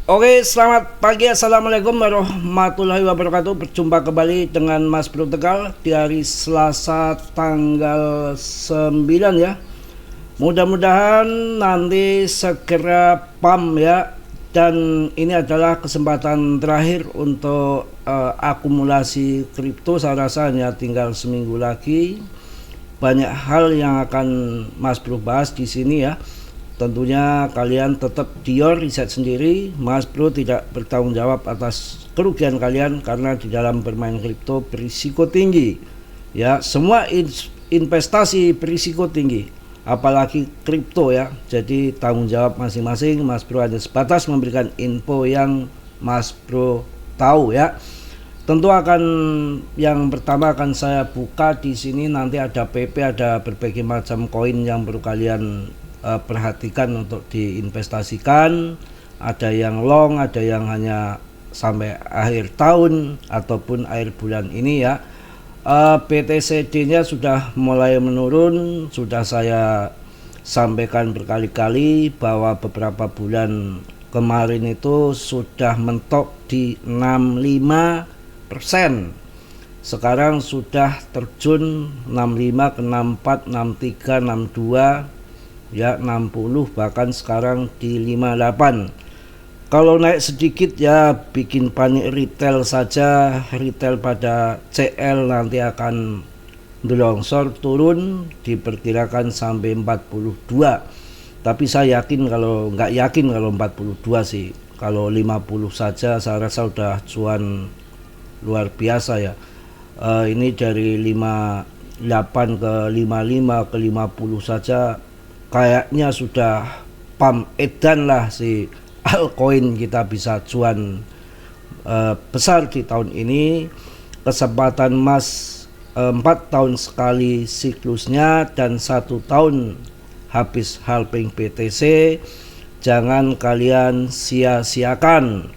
Oke, selamat pagi. Assalamualaikum warahmatullahi wabarakatuh. Berjumpa kembali dengan Mas Bro Tegal di hari Selasa tanggal 9 ya. Mudah-mudahan nanti segera pam ya. Dan ini adalah kesempatan terakhir untuk akumulasi kripto. Saya rasa hanya tinggal seminggu lagi. Banyak hal yang akan Mas Bro bahas di sini ya. Tentunya kalian tetap dior riset sendiri. Mas Bro tidak bertanggung jawab atas kerugian kalian karena di dalam bermain kripto berisiko tinggi. Ya, semua investasi berisiko tinggi, apalagi kripto ya. Jadi tanggung jawab masing-masing. Mas Bro hanya sebatas memberikan info yang Mas Bro tahu ya. Tentu akan yang pertama akan saya buka di sini, nanti ada PP, ada berbagai macam koin yang perlu kalian perhatikan untuk diinvestasikan. Ada yang long, ada yang hanya sampai akhir tahun ataupun akhir bulan ini ya. BTCD nya sudah mulai menurun, sudah saya sampaikan berkali-kali bahwa beberapa bulan kemarin itu sudah mentok di 65%. Sekarang sudah terjun 65 ke 64, 63, 62 ya, 60, bahkan sekarang di 58. Kalau naik sedikit ya bikin panik retail saja. Retail pada CL nanti akan melongsor turun, diperkirakan sampai 42. Tapi saya yakin, kalau nggak yakin kalau 42 sih. Kalau 50 saja saya rasa udah cuan luar biasa ya. Ini dari 58 ke 55 ke 50 saja kayaknya sudah pam edan lah si altcoin kita bisa cuan besar di tahun ini. Kesempatan emas 4 tahun sekali siklusnya dan 1 tahun habis halving BTC. Jangan kalian sia-siakan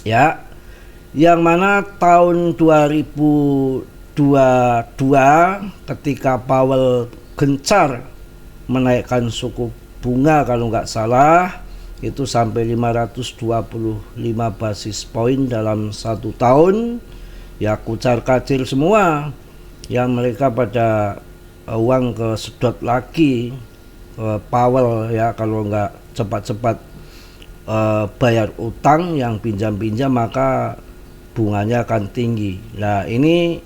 ya. Yang mana tahun 2022 ketika Powell gencar menaikkan suku bunga, kalau nggak salah itu sampai 525 basis poin dalam 1 tahun ya, kucar kacir semua yang mereka pada uang ke sedot lagi Powell ya. Kalau nggak cepat-cepat bayar utang yang pinjam-pinjam maka bunganya akan tinggi. Nah, ini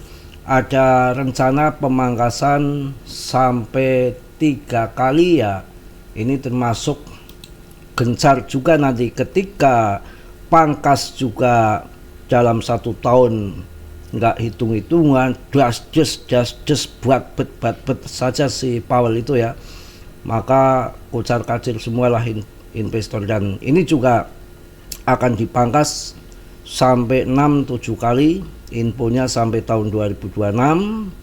ada rencana pemangkasan sampai 3 kali ya. Ini termasuk gencar juga nanti ketika pangkas juga dalam 1 tahun, nggak hitung-hitungan, just buat bet saja si Powell itu ya, maka kocar kacir semualah investor. Dan ini juga akan dipangkas sampai 6-7 kali, infonya sampai tahun 2026.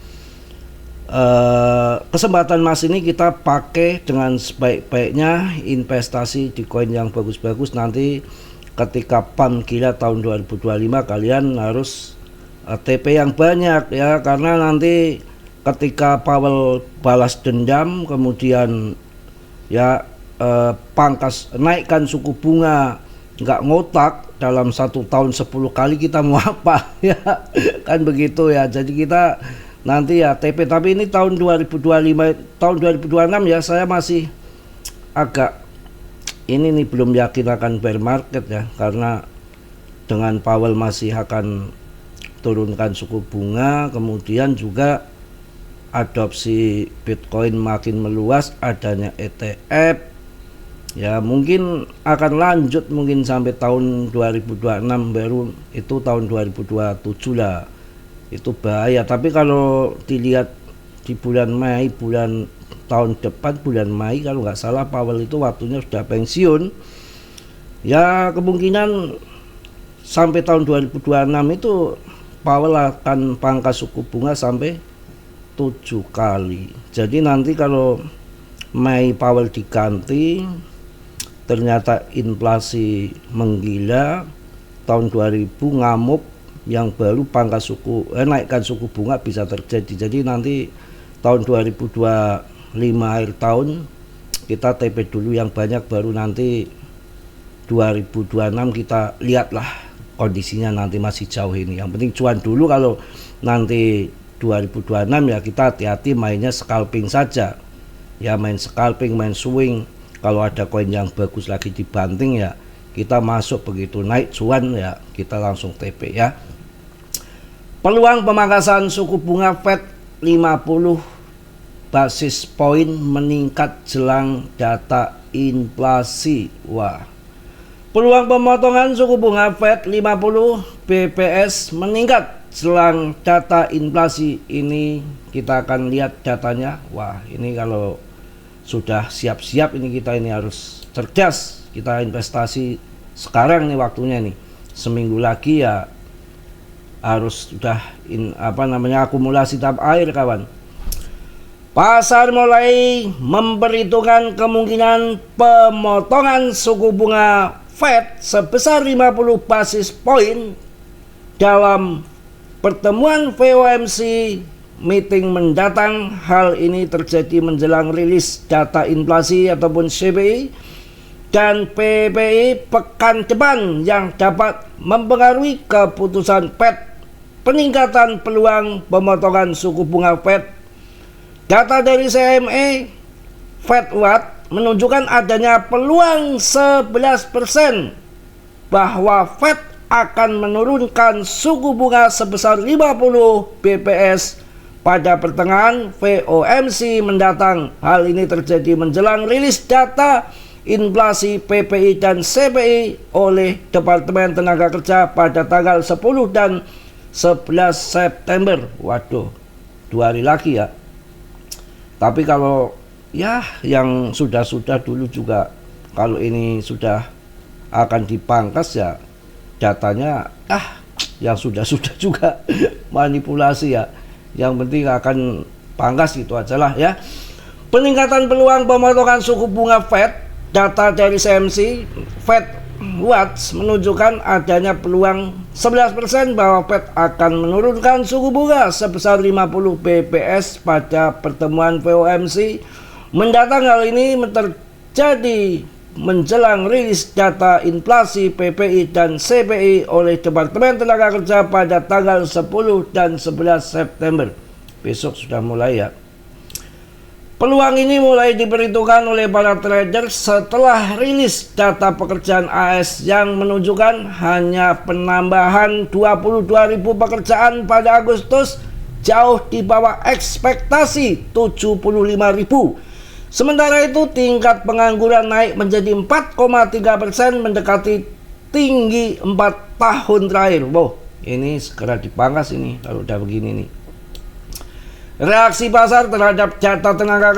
Kesempatan emas ini kita pakai dengan sebaik-baiknya, investasi di koin yang bagus-bagus. Nanti ketika pam gila tahun 2025 kalian harus TP yang banyak ya, karena nanti ketika Powell balas dendam kemudian ya pangkas naikkan suku bunga, nggak ngotak dalam 1 tahun 10 kali, kita mau apa ya kan begitu ya. Jadi kita nanti ya TP, tapi ini tahun 2025, tahun 2026 ya saya masih agak ini nih, belum yakin akan bear market ya, karena dengan Powell masih akan turunkan suku bunga, kemudian juga adopsi Bitcoin makin meluas, adanya ETF ya, mungkin akan lanjut mungkin sampai tahun 2026, baru itu tahun 2027 lah itu bahaya. Tapi kalau dilihat di bulan Mei, bulan tahun depan bulan Mei kalau nggak salah Powell itu waktunya sudah pensiun ya, kemungkinan sampai tahun 2026 itu Powell akan pangkas suku bunga sampai 7 kali. Jadi nanti kalau Mei Powell diganti, ternyata inflasi menggila, tahun 2000 ngamuk, yang baru pangkas naikkan suku bunga bisa terjadi. Jadi nanti tahun 2025 akhir tahun kita TP dulu yang banyak, baru nanti 2026 kita lihatlah kondisinya, nanti masih jauh ini. Yang penting cuan dulu. Kalau nanti 2026 ya kita hati-hati mainnya scalping saja. Ya main scalping, main swing. Kalau ada koin yang bagus lagi dibanting ya kita masuk, begitu naik cuan ya kita langsung TP ya. Peluang pemangkasan suku bunga Fed 50 basis poin meningkat jelang data inflasi. Wah. Peluang pemotongan suku bunga Fed 50 BPS meningkat jelang data inflasi. Ini kita akan lihat datanya. Wah, ini kalau sudah siap-siap ini kita ini harus cerdas. Kita investasi sekarang nih waktunya nih. Seminggu lagi ya harus sudah akumulasi tahap air kawan. Pasar mulai memperhitungkan kemungkinan pemotongan suku bunga Fed sebesar 50 basis poin dalam pertemuan FOMC meeting mendatang. Hal ini terjadi menjelang rilis data inflasi ataupun CPI dan PPI pekan depan yang dapat mempengaruhi keputusan Fed peningkatan peluang pemotongan suku bunga Fed. Data dari CME FedWatch menunjukkan adanya peluang 11% bahwa Fed akan menurunkan suku bunga sebesar 50 BPS pada pertengahan FOMC mendatang. Hal ini terjadi menjelang rilis data inflasi PPI dan CPI oleh Departemen Tenaga Kerja pada tanggal 10 dan 11 September. Waduh, 2 hari lagi ya. Tapi kalau ya yang sudah-sudah dulu juga, kalau ini sudah akan dipangkas ya datanya yang sudah-sudah juga manipulasi ya. Yang penting akan pangkas gitu aja lah ya. Peningkatan peluang pemotongan suku bunga Fed. Data dari CMC FedWatch menunjukkan adanya peluang 11% bahwa Fed akan menurunkan suku bunga sebesar 50 BPS pada pertemuan FOMC mendatang. Hal ini terjadi menjelang rilis data inflasi PPI dan CPI oleh Departemen Tenaga Kerja pada tanggal 10 dan 11 September. Besok sudah mulai ya. Peluang ini mulai diperhitungkan oleh para trader setelah rilis data pekerjaan AS yang menunjukkan hanya penambahan 22.000 pekerjaan pada Agustus, jauh di bawah ekspektasi 75.000. Sementara itu tingkat pengangguran naik menjadi 4,3%, mendekati tinggi 4 tahun terakhir. Wow, ini segera dipangkas ini kalau udah begini nih. Reaksi pasar terhadap data tenaga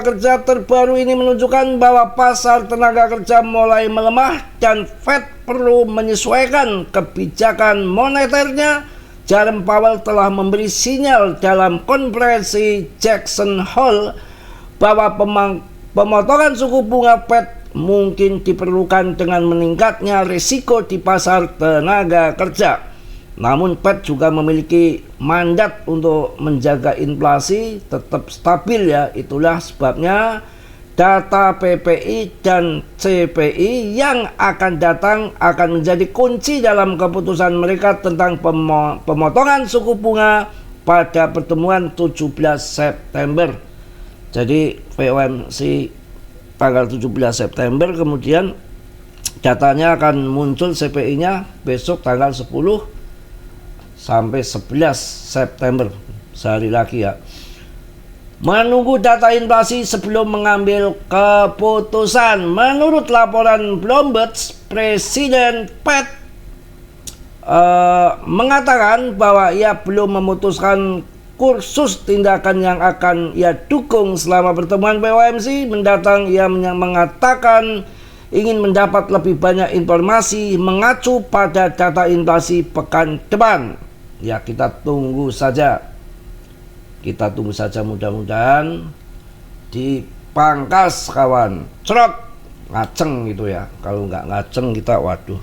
kerja terbaru ini menunjukkan bahwa pasar tenaga kerja mulai melemah dan Fed perlu menyesuaikan kebijakan moneternya. Jerome Powell telah memberi sinyal dalam konferensi Jackson Hole bahwa pemotongan suku bunga Fed mungkin diperlukan dengan meningkatnya risiko di pasar tenaga kerja. Namun Fed juga memiliki mandat untuk menjaga inflasi tetap stabil ya. Itulah sebabnya data PPI dan CPI yang akan datang akan menjadi kunci dalam keputusan mereka tentang pemotongan suku bunga pada pertemuan 17 September. Jadi FOMC tanggal 17 September, kemudian datanya akan muncul CPI-nya besok tanggal 10 sampai 11 September, sehari lagi ya. Menunggu data inflasi sebelum mengambil keputusan. Menurut laporan Bloomberg, Presiden Fed mengatakan bahwa ia belum memutuskan kursus tindakan yang akan ia dukung selama pertemuan FOMC mendatang. Ia mengatakan ingin mendapat lebih banyak informasi mengacu pada data inflasi pekan depan. Ya, kita tunggu saja. Kita tunggu saja, mudah-mudahan dipangkas kawan. Cerot, ngaceng gitu ya. Kalau nggak ngaceng kita waduh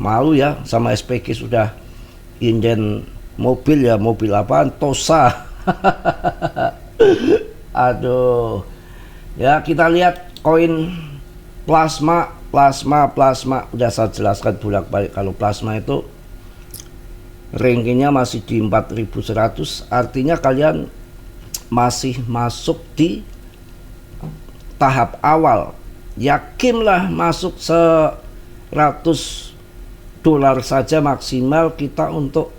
malu ya. Sama SPG sudah inden mobil ya, mobil apaan? Tosa. Aduh. Ya, kita lihat koin plasma plasma udah saya jelaskan bolak-balik. Kalau plasma itu rankingnya masih di 4100, artinya kalian masih masuk di tahap awal. Yakinlah masuk $100 saja maksimal kita untuk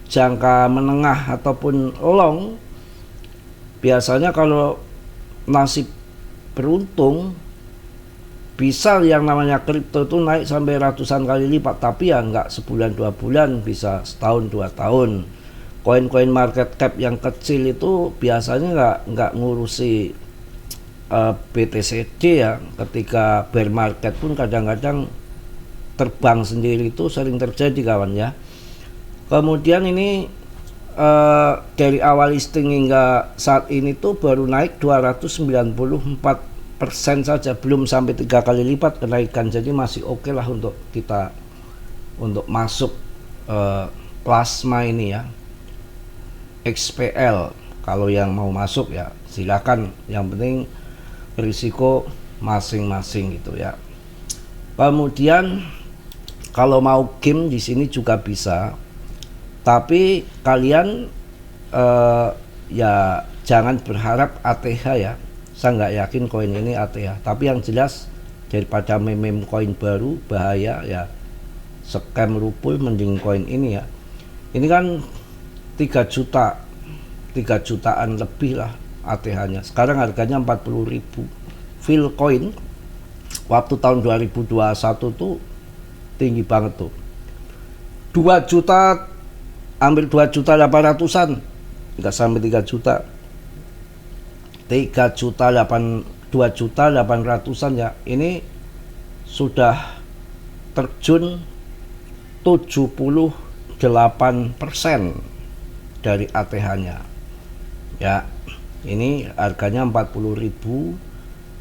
jangka menengah ataupun long. Biasanya kalau nasib beruntung bisa yang namanya kripto itu naik sampai ratusan kali lipat, tapi ya nggak sebulan 2 bulan, bisa setahun 2 tahun. Koin-koin market cap yang kecil itu biasanya nggak ngurusi BTCD ya. Ketika bear market pun kadang-kadang terbang sendiri, itu sering terjadi kawan ya. Kemudian ini dari awal listing hingga saat ini tuh baru naik 294% saja, belum sampai 3 kali lipat kenaikan. Jadi masih oke lah untuk kita untuk masuk plasma ini ya, XPL. Kalau yang mau masuk ya silakan, yang penting risiko masing-masing gitu ya. Kemudian kalau mau game di sini juga bisa, tapi kalian ya jangan berharap ATH ya. Saya nggak yakin koin ini ATH, tapi yang jelas daripada meme koin baru bahaya ya, scam rupul, mending koin ini ya. Ini kan 3 jutaan lebih lah ATH-nya. Sekarang harganya 40.000. Full coin waktu tahun 2021 tuh tinggi banget tuh. 2 juta, ambil 2.800.000, nggak sampai 3 juta. 2.800.000 ya. Ini sudah terjun 78% dari ATH-nya. Ya, ini harganya 40.000.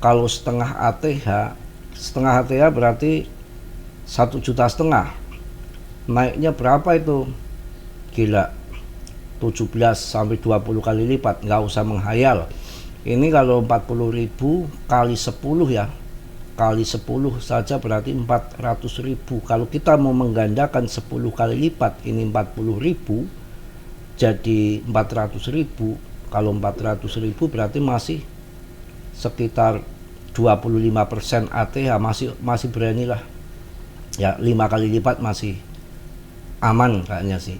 Kalau setengah ATH berarti 1,5 juta. Naiknya berapa itu? Gila, 17 sampai 20 kali lipat, nggak usah menghayal. Ini kalau 40.000 kali 10 ya, kali 10 saja berarti 400.000. Kalau kita mau menggandakan 10 kali lipat, ini 40.000 jadi 400.000. Kalau 400.000 berarti masih sekitar 25% ATH, masih berani lah ya. 5 kali lipat masih aman kayaknya sih,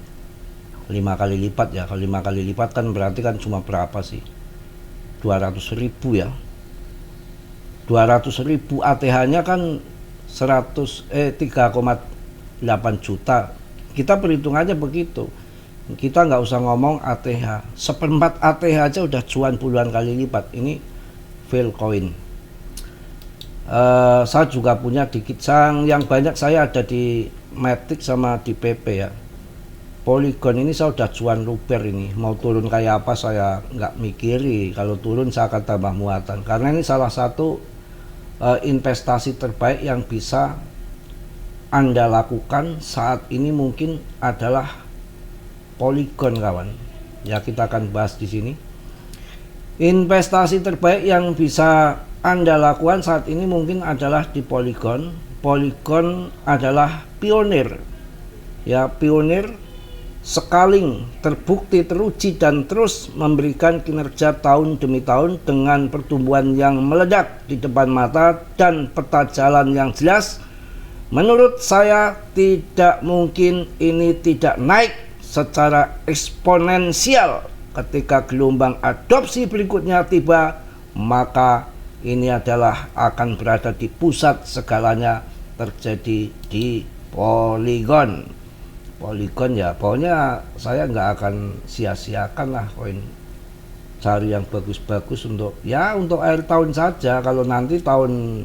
5 kali lipat ya. Kalau 5 kali lipat kan berarti kan cuma berapa sih, 200.000 ya. 200.000 ATH-nya kan 3,8 juta. Kita perhitungannya begitu. Kita nggak usah ngomong ATH, seperempat ATH aja udah cuan puluhan kali lipat. Ini fail coin. Saya juga punya dikit, yang banyak saya ada di Matic sama di PP ya. Polygon ini saya udah cuan rupiah, ini mau turun kayak apa saya nggak mikiri. Kalau turun saya akan tambah muatan, karena ini salah satu investasi terbaik yang bisa Anda lakukan saat ini mungkin adalah Polygon kawan. Ya, kita akan bahas di sini. Investasi terbaik yang bisa Anda lakukan saat ini mungkin adalah di Polygon. Polygon adalah pionir ya, pionir, scaling, terbukti, teruji, dan terus memberikan kinerja tahun demi tahun dengan pertumbuhan yang meledak di depan mata dan peta jalan yang jelas. Menurut saya tidak mungkin ini tidak naik secara eksponensial. Ketika gelombang adopsi berikutnya tiba, maka ini adalah akan berada di pusat segalanya, terjadi di Polygon. Polygon ya, pokoknya saya nggak akan sia-siakan lah koin, cari yang bagus-bagus untuk akhir tahun saja. Kalau nanti tahun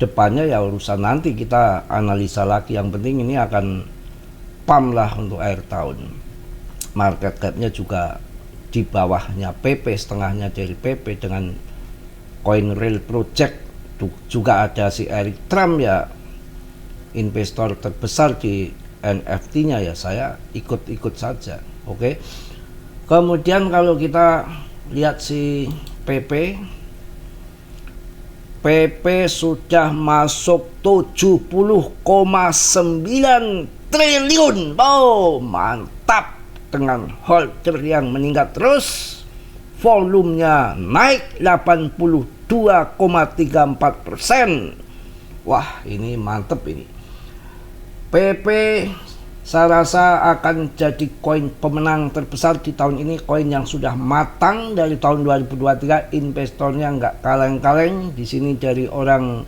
depannya ya urusan nanti, kita analisa lagi. Yang penting ini akan pump lah untuk akhir tahun. Market cap-nya juga di bawahnya PP, setengahnya dari PP. Dengan koin real project juga ada si Eric Trump ya, investor terbesar di NFT-nya ya, saya ikut-ikut saja. Oke. Kemudian kalau kita lihat si PP PP sudah masuk 70,9 triliun. Oh, mantap. Dengan holder yang meningkat terus, volumenya naik 82,34%. Wah, ini mantep ini. PP saya rasa akan jadi koin pemenang terbesar di tahun ini, koin yang sudah matang dari tahun 2023. Investornya nggak kaleng-kaleng. Di sini dari orang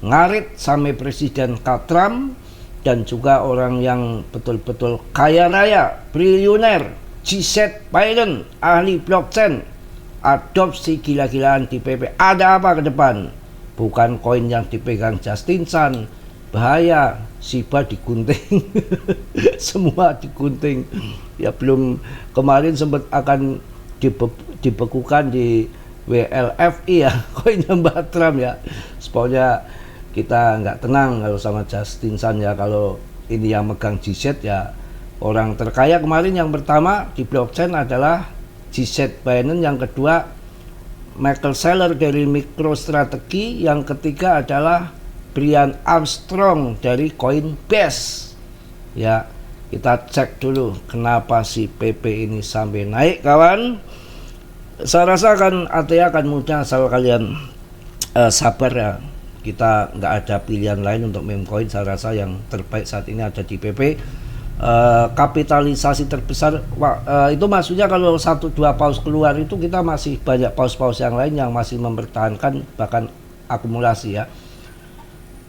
ngarit sampai Presiden Trump, dan juga orang yang betul-betul kaya raya, triliuner, G.Z. Biden, ahli blockchain, adopsi gila-gilaan di PP. Ada apa ke depan? Bukan koin yang dipegang Justin Sun. Bahaya, Shiba digunting. Semua digunting. Ya belum, kemarin sempat akan dibekukan di WLFI ya, koinnya Mbak Trump ya. Pokoknya kita nggak tenang kalau sama Justin Sun ya. Kalau ini yang megang G.Z ya orang terkaya kemarin. Yang pertama di blockchain adalah G.Z. Biden, yang kedua Michael Saylor dari MicroStrategy, yang ketiga adalah Brian Armstrong dari Coinbase. Ya, kita cek dulu kenapa si PP ini sampai naik, kawan. Saya rasa ATH akan mudah asal kalian sabar ya. Kita nggak ada pilihan lain untuk meme coin. Saya rasa yang terbaik saat ini ada di PP. Kapitalisasi terbesar itu maksudnya kalau 1-2 paus keluar itu kita masih banyak paus-paus yang lain yang masih mempertahankan bahkan akumulasi ya.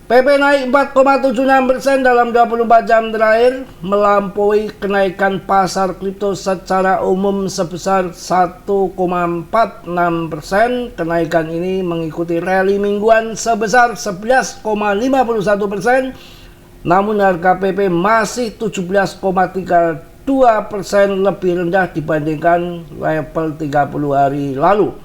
PP naik 4,76% dalam 24 jam terakhir, melampaui kenaikan pasar kripto secara umum sebesar 1,46%. Kenaikan ini mengikuti rally mingguan sebesar 11,51%. Namun harga PP masih 17,32% lebih rendah dibandingkan level 30 hari lalu.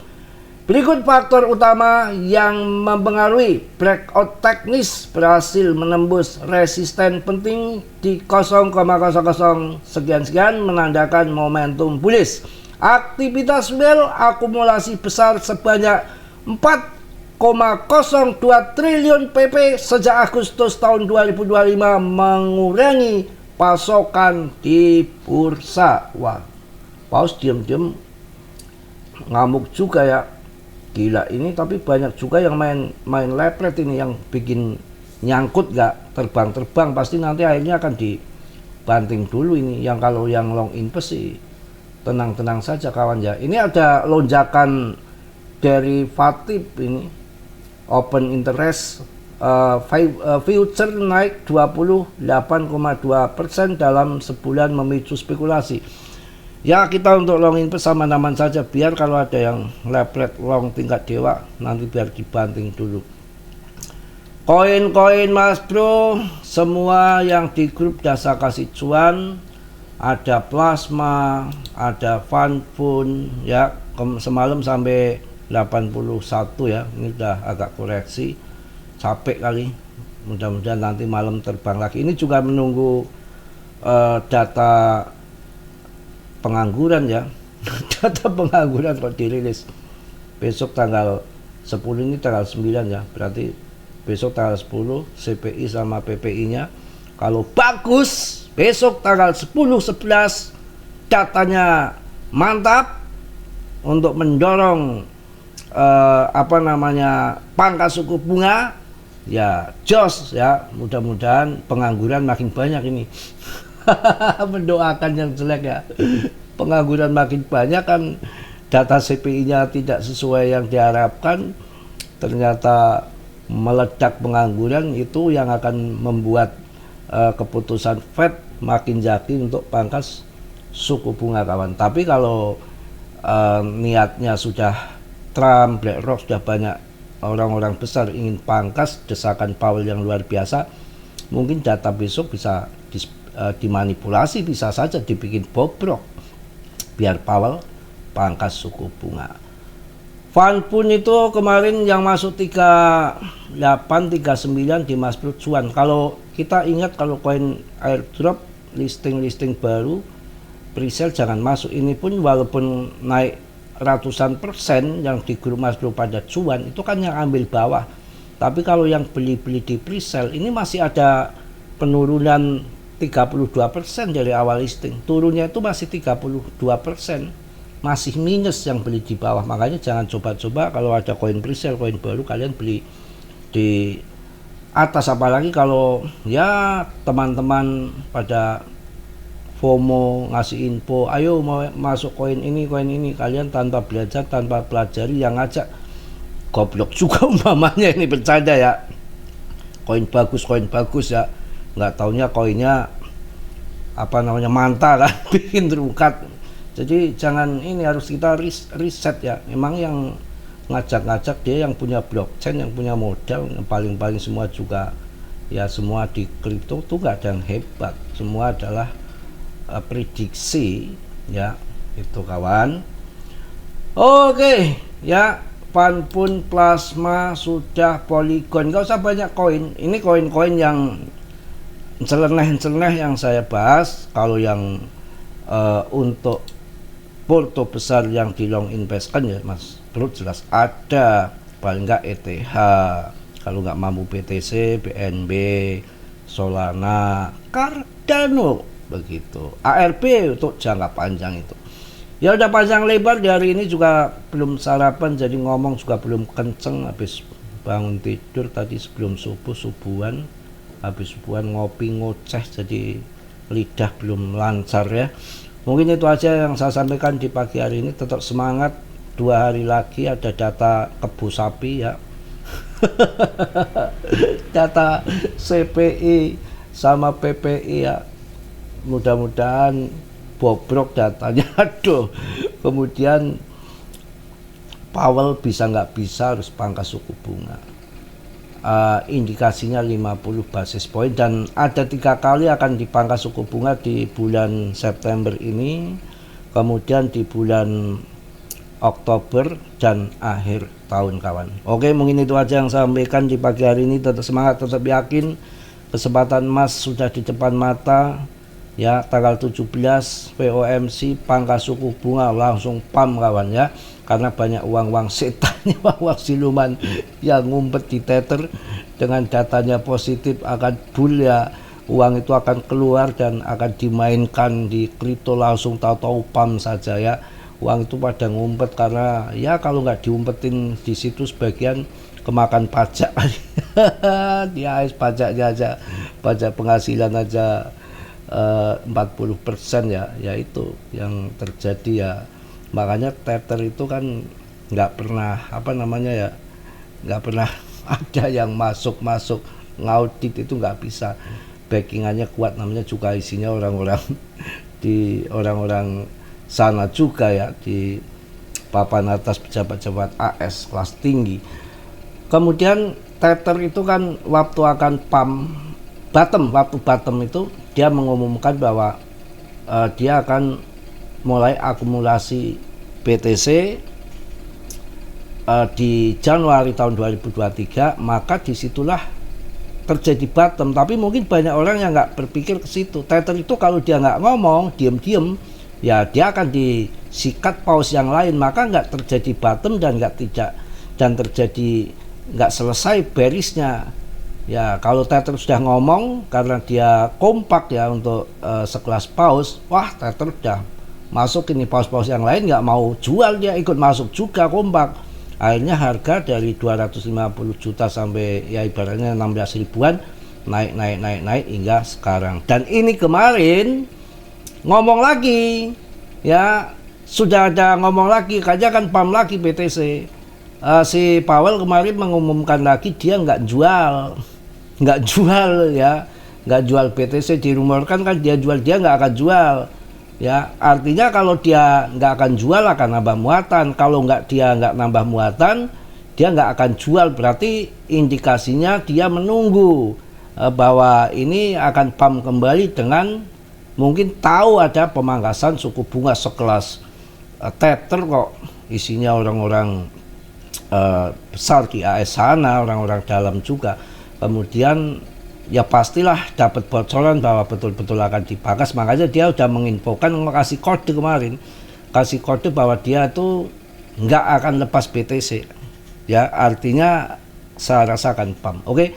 Berikut faktor utama yang mempengaruhi. Breakout teknis berhasil menembus resisten penting di 0,00 sekian-sekian, menandakan momentum bullish. Aktivitas sell akumulasi besar sebanyak 4,02 triliun PP sejak Agustus tahun 2025 mengurangi pasokan di bursa. Wah, paus diam-diam ngamuk juga ya. Gila ini, tapi banyak juga yang main lepret ini, yang bikin nyangkut gak terbang-terbang, pasti nanti akhirnya akan dibanting dulu ini. Yang kalau yang long invest sih tenang-tenang saja kawan ya. Ini ada lonjakan derivatif ini, open interest future naik 28,2% dalam sebulan, memicu spekulasi. Ya, kita untuk long invest sama aman saja, biar kalau ada yang lepret long tingkat dewa nanti biar dibanting dulu. Koin-koin mas bro, semua yang di grup Dasa kasih cuan. Ada plasma, ada funfun ya, semalam sampai 81 ya. Ini udah agak koreksi, capek kali. Mudah-mudahan nanti malam terbang lagi. Ini juga menunggu data pengangguran ya. Data pengangguran kalau dirilis besok tanggal 10, ini tanggal 9 ya, berarti besok tanggal 10 CPI sama PPI nya kalau bagus besok tanggal 10-11 datanya mantap untuk mendorong pangkas suku bunga ya, jos ya. Mudah-mudahan pengangguran makin banyak ini. Mendoakan yang jelek ya. Pengangguran makin banyak kan, data CPI-nya tidak sesuai yang diharapkan, ternyata meledak pengangguran. Itu yang akan membuat keputusan Fed makin yakin untuk pangkas suku bunga kawan. Tapi kalau niatnya sudah Trump, BlackRock, sudah banyak orang-orang besar ingin pangkas, desakan Powell yang luar biasa, mungkin data besok bisa dimanipulasi, bisa saja dibikin bobrok biar Powell pangkas suku bunga. Funfun itu kemarin yang masuk 38, 39 di Mas Bro cuan. Kalau kita ingat, kalau koin airdrop listing baru presale jangan masuk. Ini pun walaupun naik ratusan persen yang di grup Mas Bro pada cuan, itu kan yang ambil bawah. Tapi kalau yang beli-beli di pre-sale ini masih ada penurunan 32% dari awal listing. Turunnya itu masih 32%. Masih minus yang beli di bawah. Makanya jangan coba-coba kalau ada koin pre-sale, koin baru kalian beli di atas, apalagi kalau ya teman-teman pada FOMO ngasih info, ayo mau masuk koin ini, kalian tanpa belajar, tanpa pelajari, yang ngajak goblok juga umpamanya, ini bercanda ya, koin bagus ya, nggak taunya koinnya apa namanya manta kan bikin terungkat. Jadi jangan, ini harus kita riset ya. Memang yang ngajak-ngajak dia yang punya blockchain, yang punya modal, yang paling semua juga ya, semua di kripto tuh nggak ada yang hebat, semua adalah prediksi ya, itu kawan. Oke ya, Fanpun Plasma sudah, Polygon, nggak usah banyak koin. Ini koin-koin yang celeneh yang saya bahas. Kalau yang untuk porto besar yang di long investkan ya Mas Bro, jelas ada, paling nggak ETH, kalau nggak mampu BTC, BNB, Solana, Cardano, begitu. ARB untuk jangka panjang itu. Ya udah panjang lebar di hari ini, juga belum sarapan jadi ngomong juga belum kenceng, habis bangun tidur tadi sebelum subuhan, habis subuhan ngopi ngoceh jadi lidah belum lancar ya. Mungkin itu aja yang saya sampaikan di pagi hari ini. Tetap semangat, 2 hari lagi ada data kebun sapi ya. Data CPI sama PPI ya, mudah-mudahan bobrok datanya. Aduh, kemudian Powell bisa nggak bisa harus pangkas suku bunga. Indikasinya 50 basis point, dan ada 3 kali akan dipangkas suku bunga di bulan September ini, kemudian di bulan Oktober dan akhir tahun kawan. Oke, mungkin itu aja yang saya sampaikan di pagi hari ini. Tetap semangat, tetap yakin, kesempatan emas sudah di depan mata ya. Tanggal 17 POMC pangkas suku bunga, langsung pam kawan ya, karena banyak uang setan, uang siluman yang ngumpet di Tether. Dengan datanya positif akan bull ya, uang itu akan keluar dan akan dimainkan di kripto, langsung tahu-tahu pam saja ya. Uang itu pada ngumpet karena ya kalau nggak diumpetin di situ sebagian kemakan pajak. Di AS pajaknya aja, pajak penghasilan aja 40% ya, itu yang terjadi ya. Makanya Tether itu kan nggak pernah nggak pernah ada yang masuk ngaudit, itu nggak bisa, backingannya kuat, namanya juga isinya orang-orang di orang-orang sana juga ya, di papan atas pejabat-pejabat AS kelas tinggi. Kemudian Tether itu kan waktu akan waktu bottom itu dia mengumumkan bahwa dia akan mulai akumulasi BTC di Januari tahun 2023, maka disitulah terjadi bottom. Tapi mungkin banyak orang yang nggak berpikir ke situ. Tether itu kalau dia nggak ngomong, diem-diem, ya dia akan disikat paus yang lain, maka nggak terjadi bottom dan terjadi nggak selesai bearisnya. Ya kalau Tether sudah ngomong, karena dia kompak ya untuk sekelas paus, wah Tether udah masuk, ini paus-paus yang lain nggak mau jual, dia ikut masuk juga kompak. Akhirnya harga dari 250 juta sampai ya ibaratnya 16 ribuan naik hingga sekarang. Dan ini kemarin ngomong lagi ya, sudah ada ngomong lagi, kayaknya kan pam lagi BTC. Si Powell kemarin mengumumkan lagi dia nggak jual ya, nggak jual BTC. Dirumorkan kan dia jual, dia nggak akan jual ya. Artinya kalau dia nggak akan jual akan nambah muatan, kalau dia nggak nambah muatan dia nggak akan jual. Berarti indikasinya dia menunggu bahwa ini akan pam kembali, dengan mungkin tahu ada pemangkasan suku bunga sekelas Tether kok isinya orang-orang besar di AS sana, orang-orang dalam juga. Kemudian ya pastilah dapat bocoran bahwa betul-betul akan dipangkas. Makanya dia udah menginfokan, kasih kode bahwa dia tuh nggak akan lepas BTC ya. Artinya saya rasakan pam. Oke.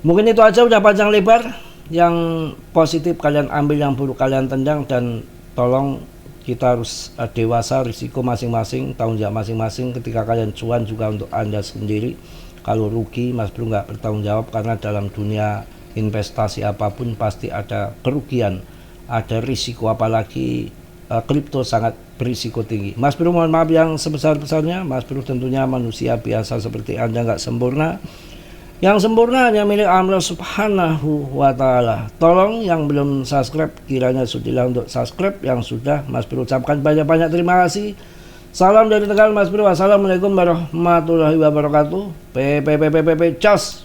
Mungkin itu aja, udah panjang lebar. Yang positif kalian ambil, yang buruk kalian tendang, dan tolong kita harus dewasa, risiko masing-masing, tanggung jawab masing-masing. Ketika kalian cuan juga untuk Anda sendiri. Kalau rugi, Mas Bro nggak bertanggung jawab, karena dalam dunia investasi apapun pasti ada kerugian, ada risiko, apalagi kripto sangat berisiko tinggi. Mas Bro mohon maaf yang sebesar-besarnya. Mas Bro tentunya manusia biasa seperti Anda, nggak sempurna. Yang sempurna hanya milik Allah Subhanahu wa Ta'ala. Tolong yang belum subscribe, kiranya sudilah untuk subscribe. Yang sudah, Mas Bro ucapkan banyak-banyak terima kasih. Salam dari Tegal, Mas Bro. Wassalamualaikum warahmatullahi wabarakatuh. Cus.